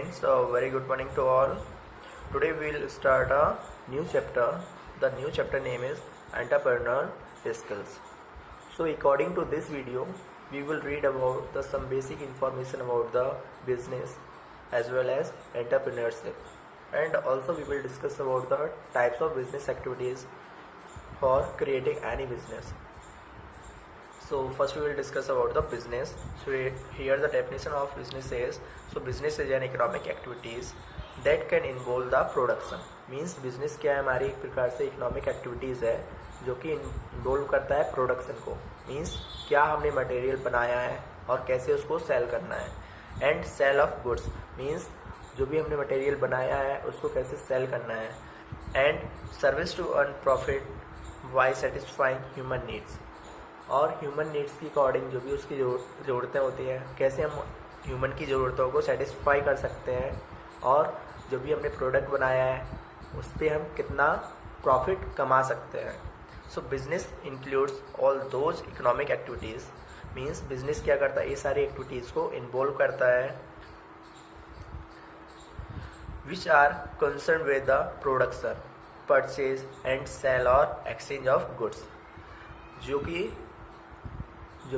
students, very good morning to all. Today we will start a new chapter. The new chapter name is Entrepreneurial Skills. So according to this video, we will read about some basic information about the business as well as entrepreneurship, and also we will discuss about the types of business activities for creating any business. So first we will discuss about the business. So here the definition of business is, so business is an economic activities that can involve the production. Means business क्या है, हमारी एक प्रकार से economic activities है जो कि involve करता है प्रोडक्शन को. मीन्स क्या हमने मटेरियल बनाया है और कैसे उसको सेल करना है. And sale of goods means जो भी हमने मटेरियल बनाया है उसको कैसे सेल करना है. And service to earn profit by satisfying human needs, और ह्यूमन नीड्स की अकॉर्डिंग जो भी उसकी ज़रूरतें होती हैं कैसे हम ह्यूमन की ज़रूरतों को सेटिस्फाई कर सकते हैं, और जो भी हमने प्रोडक्ट बनाया है उस पर हम कितना प्रॉफिट कमा सकते हैं. सो business includes all those economic activities. Means business क्या करता है, ये सारी एक्टिविटीज़ को इन्वॉल्व करता है which are concern with the production, purchase and sale और एक्सचेंज ऑफ गुड्स. जो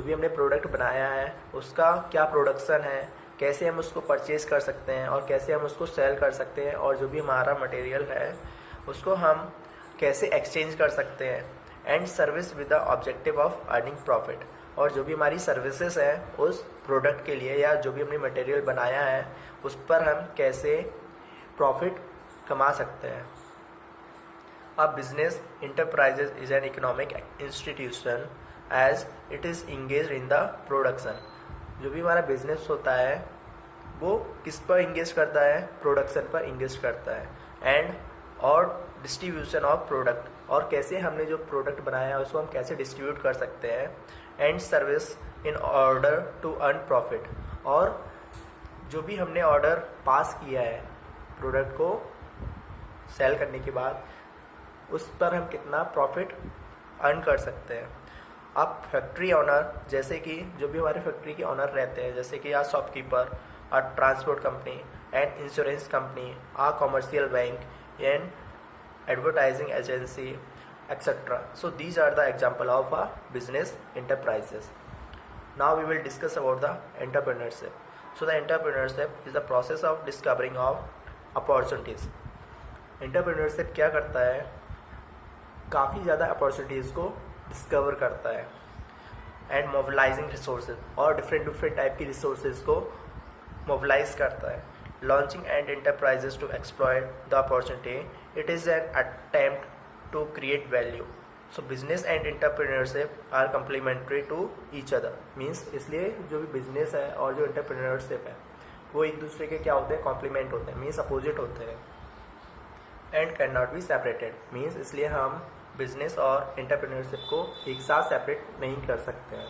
भी हमने प्रोडक्ट बनाया है उसका क्या प्रोडक्शन है, कैसे हम उसको परचेज़ कर सकते हैं और कैसे हम उसको सेल कर सकते हैं, और जो भी हमारा मटेरियल है उसको हम कैसे एक्सचेंज कर सकते हैं. And service with the objective of earning profit, और जो भी हमारी सर्विसेज हैं उस प्रोडक्ट के लिए या जो भी हमने मटेरियल बनाया है उस पर हम कैसे प्रॉफिट कमा सकते हैं. A business enterprise is an economic institution as it is engaged in the production. जो भी हमारा बिजनेस होता है वो किस पर इंगेज करता है, प्रोडक्शन पर इंगेज करता है. एंड और डिस्ट्रीब्यूशन ऑफ प्रोडक्ट, और कैसे हमने जो प्रोडक्ट बनाया है उसको हम कैसे डिस्ट्रीब्यूट कर सकते हैं. And service in order to earn profit, और जो भी हमने ऑर्डर पास किया है प्रोडक्ट को सेल करने के बाद उस पर हम कितना प्रॉफिट अर्न कर सकते हैं. अब फैक्ट्री ऑनर, जैसे कि जो भी हमारे फैक्ट्री के ऑनर रहते हैं, जैसे कि a shopkeeper, a transport company and insurance company, a commercial bank and advertising agency etcetera. So these are the example of a business enterprises. Now we will discuss about the entrepreneurship. So the entrepreneurship is the process of discovering of opportunities. Entrepreneurship क्या करता है, काफ़ी ज़्यादा opportunities को discover करता है. And mobilising resources, और different type की रिसोर्सेज को मोबिलाइज करता है. Launching and enterprises to exploit the opportunity, it is an attempt to create value. So business and entrepreneurship are complementary to each other. Means इसलिए जो भी business है और जो एंटरप्रेन्योरशिप है वो एक दूसरे के क्या होते हैं, कॉम्प्लीमेंट होते हैं, मीन्स अपोजिट होते हैं. And can not be separated, means इसलिए हम बिजनेस और एंटरप्रेन्योरशिप को एक साथ सेपरेट नहीं कर सकते हैं.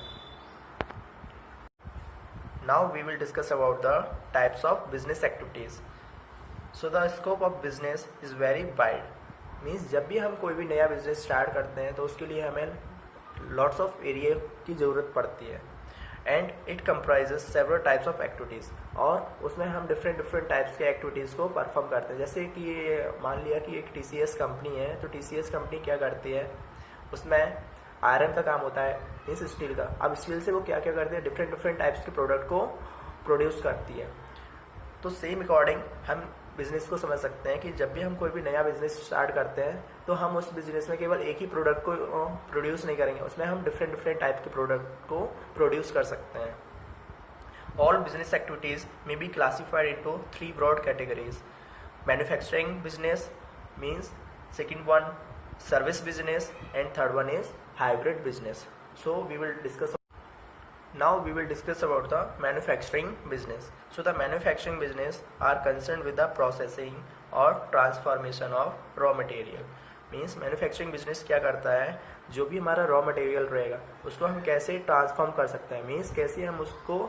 Now we will discuss about the types of business activities. So the scope of business is very wide. Means जब भी हम कोई भी नया बिजनेस स्टार्ट करते हैं तो उसके लिए हमें लॉट्स ऑफ एरिया की ज़रूरत पड़ती है. And it comprises several types of activities, और उसमें हम डिफरेंट टाइप्स के एक्टिविटीज़ को परफॉर्म करते हैं. जैसे कि मान लिया कि एक TCS कंपनी है, तो TCS कंपनी क्या करती है, उसमें आयरन का काम होता है, मीन्स स्टील का. अब स्टील से वो क्या करते हैं, डिफरेंट टाइप्स के प्रोडक्ट को प्रोड्यूस करती है. तो सेम अकॉर्डिंग हम बिज़नेस को समझ सकते हैं कि जब भी हम कोई भी नया बिज़नेस स्टार्ट करते हैं तो हम उस बिज़नेस में केवल एक ही प्रोडक्ट को प्रोड्यूस नहीं करेंगे, उसमें हम डिफरेंट टाइप के प्रोडक्ट को प्रोड्यूस कर सकते हैं. All business activities may be classified into 3 broad categories. Manufacturing business means, second one service business, and third one is hybrid business. So we will discuss. Now we will discuss about the manufacturing business. So the manufacturing business are concerned with the processing or transformation of raw material. Means manufacturing business क्या करता है, जो भी हमारा raw material रहेगा उसको हम कैसे ट्रांसफॉर्म कर सकते हैं. मीन्स कैसे हम उसको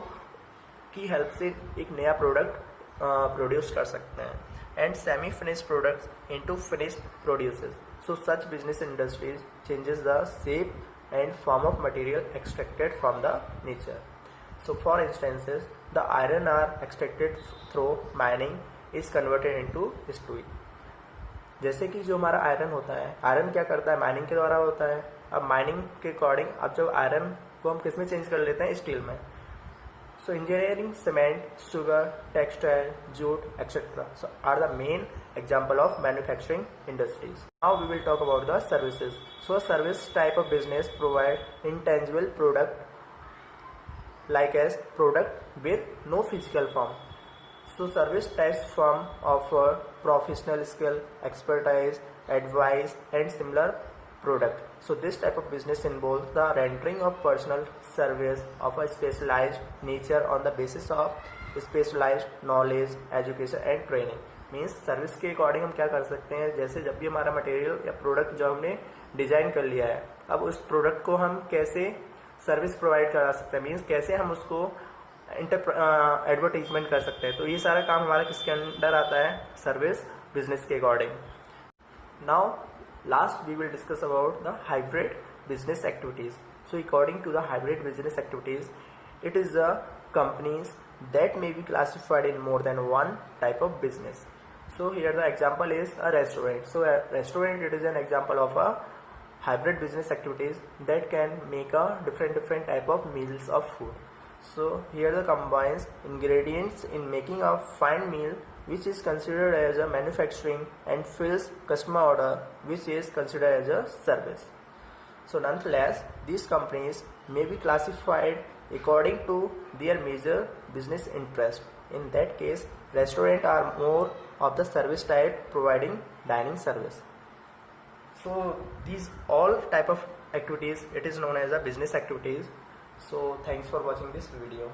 की हेल्प से एक नया प्रोडक्ट प्रोड्यूस कर सकते हैं. And semi finished products into finished produces. So such business industries changes the shape and form of material extracted from the nature. So for instances, the iron are extracted through mining is converted into steel. जैसे कि जो हमारा iron होता है, iron क्या करता है, mining के द्वारा होता है. अब माइनिंग के अकॉर्डिंग अब जब आयरन को हम किस में चेंज कर लेते हैं, स्टील में. So engineering, cement, sugar, textile, jute etcetera so are the main example of manufacturing industries. Now we will talk about the services. So a service type of business provide intangible product like as product with no physical form. So service types firm offer professional skill, expertise, advice and similar product. So this type of business involves the rendering of personal service of a specialized nature on the basis of specialized knowledge, education and training. Means service के according हम क्या कर सकते हैं, जैसे जब भी हमारा मटेरियल या प्रोडक्ट जो हमने डिजाइन कर लिया है, अब उस प्रोडक्ट को हम कैसे सर्विस प्रोवाइड करा सकते हैं, मीन्स कैसे हम उसको एडवर्टीजमेंट कर सकते हैं. तो ये सारा काम हमारा किसके अंडर आता है, सर्विस बिजनेस के according. Now last we will discuss about the hybrid business activities. So according to the hybrid business activities, it is the companies that may be classified in more than one type of business. So here the example is a restaurant. So a restaurant, it is an example of a hybrid business activities that can make a different type of meals of food. So here the combines ingredients in making a fine meal which is considered as a manufacturing and fills customer order which is considered as a service. So nonetheless, these companies may be classified according to their major business interest. In that case, restaurants are more of the service type providing dining service. So these all type of activities, it is known as a business activities. So thanks for watching this video.